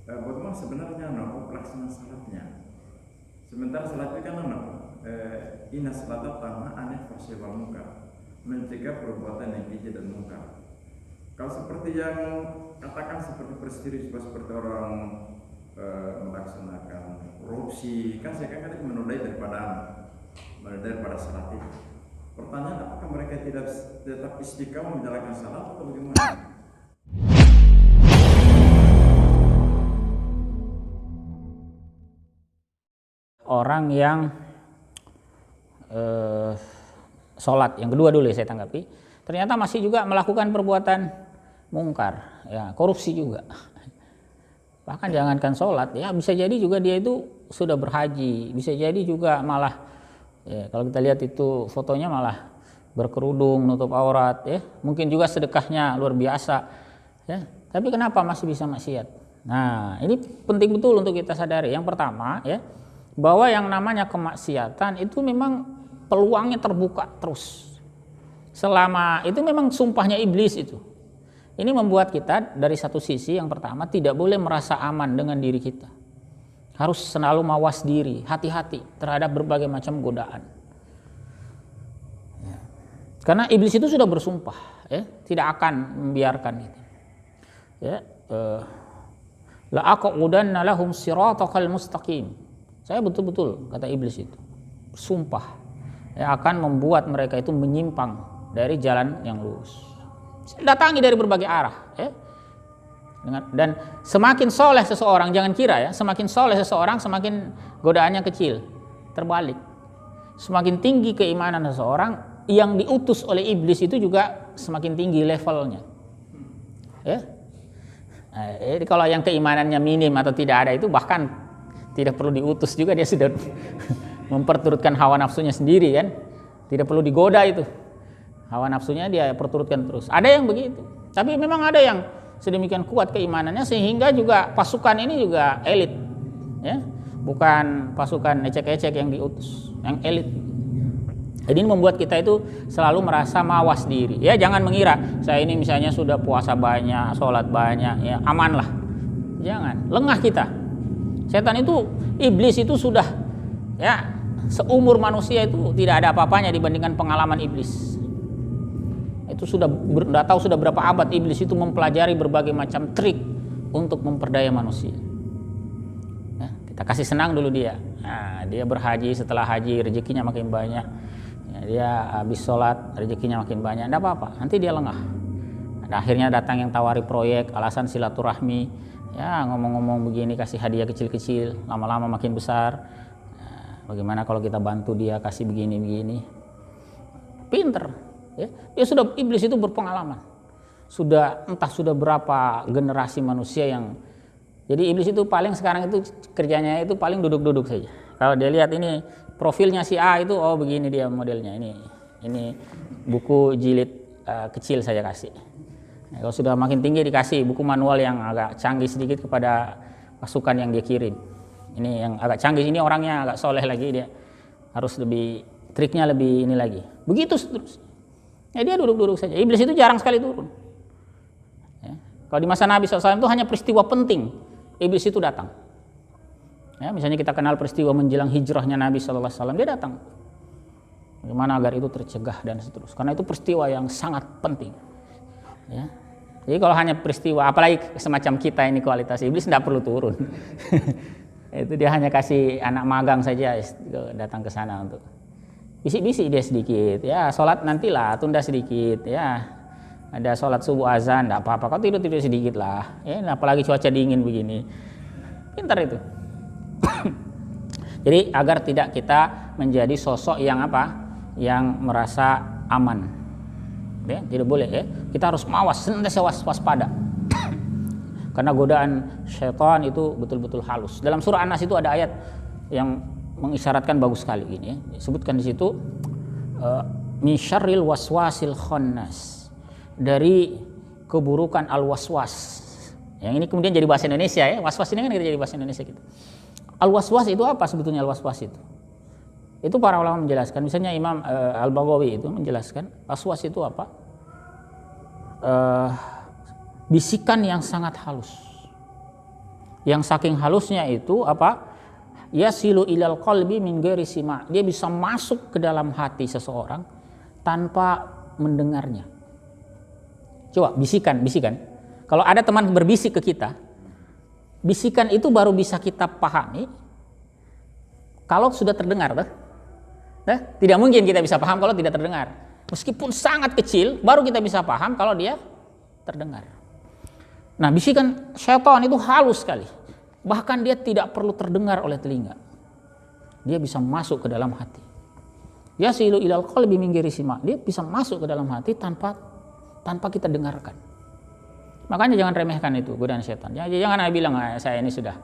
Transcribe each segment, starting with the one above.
bagaimana sebenarnya pelaksanaan salatnya. Sementara salat itu kan inna salata tanha anil fahsyi wal munkar, mencegah perbuatan yang keji dan munkar. Kalau seperti yang katakan seperti peristiwa seperti orang melaksanakan korupsi, kan saya kan menodai daripada salat itu. Pertanyaan, apakah mereka tidak tetap istiqamah menjalankan salat atau bagaimana? Orang yang sholat, yang kedua dulu ya saya tanggapi, ternyata masih juga melakukan perbuatan mungkar, ya korupsi juga. Bahkan jangankan sholat, ya bisa jadi juga dia itu sudah berhaji, bisa jadi juga malah, ya, kalau kita lihat itu fotonya malah berkerudung, nutup aurat, ya mungkin juga sedekahnya luar biasa, ya. Tapi kenapa masih bisa maksiat? Nah ini penting betul untuk kita sadari. Yang pertama ya, bahwa yang namanya kemaksiatan itu memang peluangnya terbuka terus. Selama itu memang sumpahnya iblis itu. Ini membuat kita dari satu sisi yang pertama tidak boleh merasa aman dengan diri kita. Harus selalu mawas diri, hati-hati terhadap berbagai macam godaan. Ya. Karena iblis itu sudah bersumpah, ya, tidak akan membiarkan itu. Ya, la aqudanna lahum siratal mustaqim. Saya betul-betul, kata iblis itu, sumpah, ya, akan membuat mereka itu menyimpang dari jalan yang lurus. Datangi dari berbagai arah, ya. Dan semakin soleh seseorang, jangan kira ya, semakin soleh seseorang semakin godaannya kecil. Terbalik, semakin tinggi keimanan seseorang, yang diutus oleh iblis itu juga semakin tinggi levelnya. Ya. Jadi kalau yang keimanannya minim atau tidak ada itu bahkan tidak perlu diutus juga, dia sudah memperturutkan hawa nafsunya sendiri kan. Tidak perlu digoda itu. Hawa nafsunya dia perturutkan terus. Ada yang begitu. Tapi memang ada yang sedemikian kuat keimanannya sehingga juga pasukan ini juga elit. Ya. Bukan pasukan ecek-ecek yang diutus, yang elit. Jadi ini membuat kita itu selalu merasa mawas diri. Ya jangan mengira saya ini misalnya sudah puasa banyak, sholat banyak, ya aman lah. Jangan, lengah kita. Setan itu, iblis itu sudah, ya seumur manusia itu tidak ada apa-apanya dibandingkan pengalaman iblis. Itu sudah tahu sudah berapa abad iblis itu mempelajari berbagai macam trik untuk memperdaya manusia. Ya, kita kasih senang dulu dia. Nah, dia berhaji, setelah haji rezekinya makin banyak. Ya, dia habis sholat rezekinya makin banyak. Tidak apa-apa, nanti dia lengah. Ada akhirnya datang yang tawari proyek, alasan silaturahmi. Ya ngomong-ngomong begini, kasih hadiah kecil-kecil, lama-lama makin besar. Nah, bagaimana kalau kita bantu dia kasih begini-begini? Pinter, ya. Dia sudah, iblis itu berpengalaman. Sudah berapa generasi manusia yang, jadi iblis itu paling sekarang itu kerjanya itu paling duduk-duduk saja. Kalau dia lihat ini profilnya si A itu, oh begini dia modelnya, ini buku jilid kecil saya kasih. Nah, kalau sudah makin tinggi dikasih buku manual yang agak canggih sedikit kepada pasukan yang dia kirim. Ini yang agak canggih, ini orangnya agak soleh lagi, dia harus lebih, triknya lebih ini lagi. Begitu terus. Ya dia duduk-duduk saja. Iblis itu jarang sekali turun. Ya. Kalau di masa Nabi SAW itu hanya peristiwa penting, iblis itu datang. Ya, misalnya kita kenal peristiwa menjelang hijrahnya Nabi SAW, dia datang. Bagaimana agar itu tercegah dan seterusnya. Karena itu peristiwa yang sangat penting. Ya. Jadi kalau hanya peristiwa, apalagi semacam kita ini kualitas iblis, tidak perlu turun. Itu dia hanya kasih anak magang saja datang ke sana untuk bisik-bisik dia sedikit. Ya sholat nantilah, tunda sedikit. Ya ada sholat subuh azan, tidak apa-apa. Kau tidur sedikit lah. Ya, apalagi cuaca dingin begini. Pintar itu. Jadi agar tidak kita menjadi sosok yang apa? Yang merasa aman. Ya, tidak boleh ya. Kita harus mawas, senantiasa waspada. Karena godaan syaitan itu betul-betul halus. Dalam surah An-Nas itu ada ayat yang mengisyaratkan bagus sekali gini ya. Disebutkan di situ min syarril waswasil khannas. Dari keburukan al-waswas. Yang ini kemudian jadi bahasa Indonesia ya. Waswas ini kan jadi bahasa Indonesia gitu. Al-waswas itu apa sebetulnya al-waswas itu? Itu para ulama menjelaskan, misalnya Imam Al-Baghawi itu menjelaskan waswas itu apa? Bisikan yang sangat halus. Yang saking halusnya itu apa? Yasilu ilal qalbi min ghairi sima'. Dia bisa masuk ke dalam hati seseorang tanpa mendengarnya. Coba bisikan. Kalau ada teman berbisik ke kita, bisikan itu baru bisa kita pahami kalau sudah terdengar. Tidak mungkin kita bisa paham kalau tidak terdengar. Meskipun sangat kecil, baru kita bisa paham kalau dia terdengar. Nah, bisikan syaitan itu halus sekali. Bahkan dia tidak perlu terdengar oleh telinga. Dia bisa masuk ke dalam hati. Yasilu ilal qalbi min ghairi sima'. Dia bisa masuk ke dalam hati tanpa kita dengarkan. Makanya jangan remehkan itu godaan syaitan. Jangan bilang saya ini sudah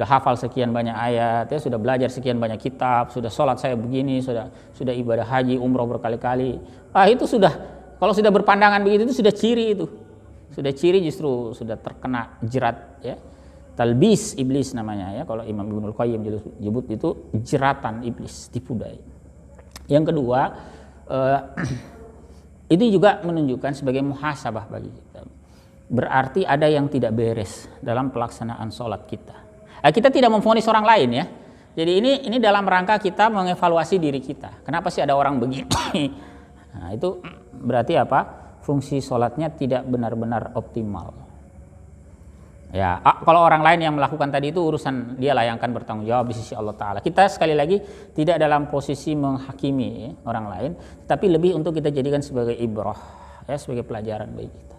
hafal sekian banyak ayat, ya, sudah belajar sekian banyak kitab, sudah sholat saya begini, sudah ibadah haji, umroh berkali-kali. Itu sudah, kalau sudah berpandangan begitu itu sudah ciri itu. Sudah ciri justru sudah terkena jerat, ya. Talbis iblis namanya, ya. Kalau Imam Ibnul Qayyim menyebut itu jeratan iblis, tipu daya. Yang kedua, itu juga menunjukkan sebagai muhasabah bagi kita. Berarti ada yang tidak beres dalam pelaksanaan sholat kita. Kita tidak memvonis orang lain, ya. Jadi ini dalam rangka kita mengevaluasi diri kita. Kenapa sih ada orang begini? Nah, itu berarti apa? Fungsi sholatnya tidak benar-benar optimal. Ya, kalau orang lain yang melakukan tadi itu urusan dia lah yang akan bertanggung jawab di sisi Allah Ta'ala. Kita sekali lagi tidak dalam posisi menghakimi orang lain, tapi lebih untuk kita jadikan sebagai ibrah, ya, sebagai pelajaran bagi kita.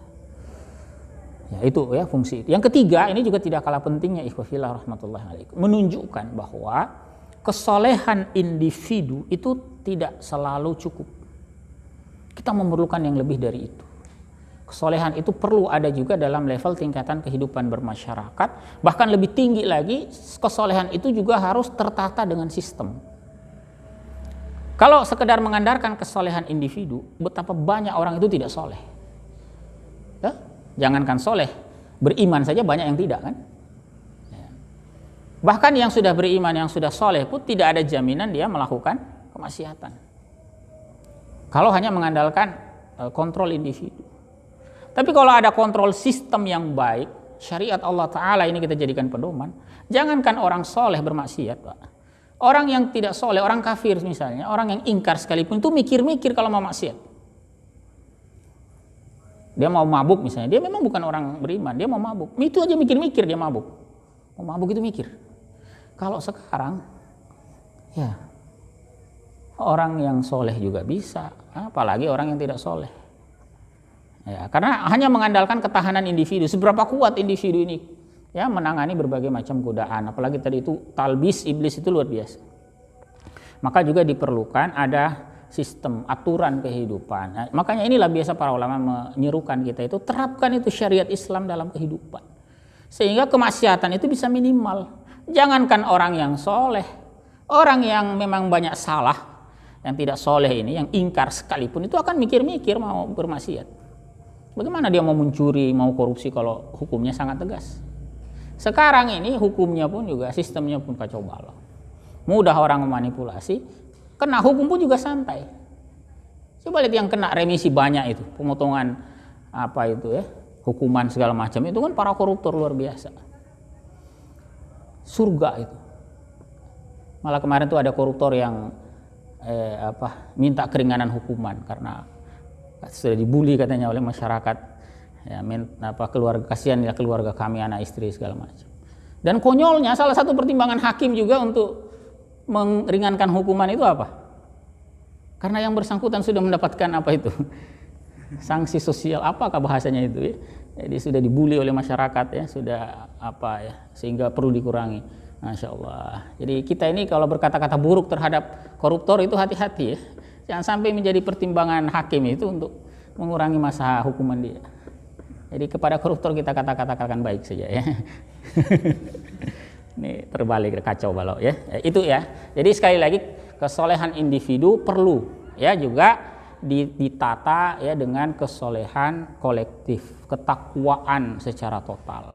Ya, itu ya fungsi itu. Yang ketiga, ini juga tidak kalah pentingnya, ikhwafillah rahmatullahi alaikum, menunjukkan bahwa kesolehan individu itu tidak selalu cukup. Kita memerlukan yang lebih dari itu. Kesolehan itu perlu ada juga dalam level tingkatan kehidupan bermasyarakat. Bahkan lebih tinggi lagi, kesolehan itu juga harus tertata dengan sistem. Kalau sekedar mengandalkan kesolehan individu, betapa banyak orang itu tidak soleh. Ya? Jangankan soleh, beriman saja banyak yang tidak, kan? Ya. Bahkan yang sudah beriman, yang sudah soleh pun tidak ada jaminan dia melakukan kemaksiatan. Kalau hanya mengandalkan kontrol individu. Tapi kalau ada kontrol sistem yang baik, syariat Allah Ta'ala ini kita jadikan pedoman, jangankan orang soleh bermaksiat, Pak. Orang yang tidak soleh, orang kafir misalnya, orang yang ingkar sekalipun itu mikir-mikir kalau mau maksiat. Dia mau mabuk misalnya, dia memang bukan orang beriman, dia mau mabuk. Itu aja mikir-mikir dia mabuk. Mau mabuk itu mikir. Kalau sekarang, ya orang yang soleh juga bisa, apalagi orang yang tidak soleh. Ya, karena hanya mengandalkan ketahanan individu, seberapa kuat individu ini, ya, menangani berbagai macam godaan, apalagi tadi itu talbis iblis itu luar biasa. Maka juga diperlukan ada sistem aturan kehidupan. Nah, makanya inilah biasa para ulama menyerukan kita itu terapkan itu syariat Islam dalam kehidupan, sehingga kemaksiatan itu bisa minimal. Jangankan orang yang soleh, orang yang memang banyak salah, yang tidak soleh ini, yang ingkar sekalipun itu akan mikir-mikir mau bermaksiat. Bagaimana dia mau mencuri, mau korupsi kalau hukumnya sangat tegas? Sekarang ini hukumnya pun juga, sistemnya pun kacau balau. Mudah orang memanipulasi, kena hukum pun juga santai. Coba lihat yang kena remisi banyak itu, pemotongan apa itu ya, hukuman segala macam itu kan para koruptor luar biasa. Surga itu. Malah kemarin tuh ada koruptor yang minta keringanan hukuman karena sudah dibully katanya oleh masyarakat, ya, keluarga, kasihan ya keluarga kami, anak istri segala macam. Dan konyolnya salah satu pertimbangan hakim juga untuk meringankan hukuman itu apa? Karena yang bersangkutan sudah mendapatkan apa itu? Sanksi sosial, apakah bahasanya itu ya? Jadi sudah dibully oleh masyarakat, ya, sudah apa ya, sehingga perlu dikurangi. Masya Allah. Jadi kita ini kalau berkata-kata buruk terhadap koruptor itu hati-hati, ya. Jangan sampai menjadi pertimbangan hakim itu untuk mengurangi masa hukuman dia. Jadi kepada koruptor kita katakan baik saja, ya. Ini terbalik, kacau balau, ya. Itu ya. Jadi sekali lagi kesolehan individu perlu, ya, juga ditata, ya, dengan kesolehan kolektif, ketakwaan secara total.